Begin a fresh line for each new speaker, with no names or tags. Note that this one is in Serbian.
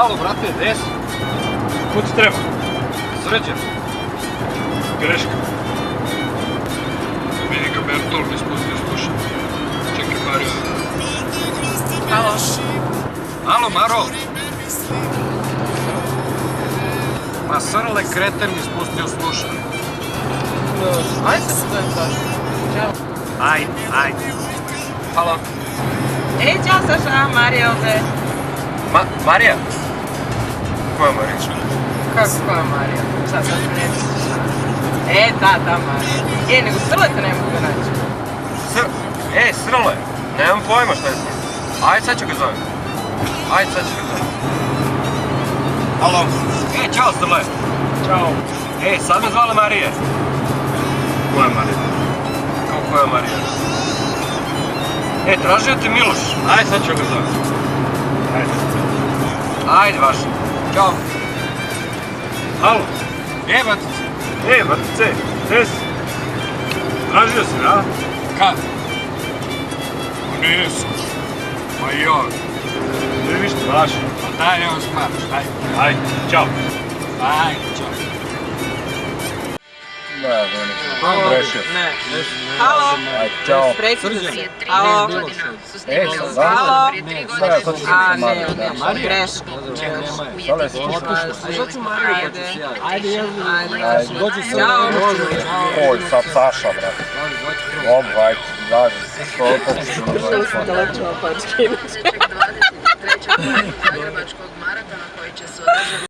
Alo, brate, gde si?
Ko ti treba?
Sređen.
Greška. Vidi ga Bertol, mi spustio slušaj. Čekaj, Mario.
Alo.
Alo, Maro. Ma srle kreten mi spustio slušaj.
Ajde se čujem Saša. Ćao.
Ajde. Halo.
Ej, ćao Saša, Marija ovde.
Marija? Koja Marija?
Kako koja Marija? Šta sad mi reći? Ta Marija. Nego Srleta ne mogu da naći.
Srle, nemam pojma šta je s njim. Ajde, sad ću ga zovem. Halo. Ćao Srle.
Ćao.
Sad me zvala Marija.
Koja Marija?
Kako koja Marija? Tražio te Miloš. Ajde, sad ću ga zovem. Ajde, vaše. Ćao.
Halo.
Batice.
Batice, gde si? Tražio si, da?
Kad?
Nisam.
Ma joj.
Ne viš ti vaši.
Pa daj, evo sparaš, daj.
Ajde, čao.
Ajde, čao.
Ne. Halo.
Čao.
Predsjedno se. Halo. Halo. Ne, greška. Šta ću Mariju? Ajde. Ćao.
Oj, sad Saša, brate. Dobro, ajde, daži se. To je pokušano.
Daleko pačke.
Treća Zagrebačkog maratona koji će se održati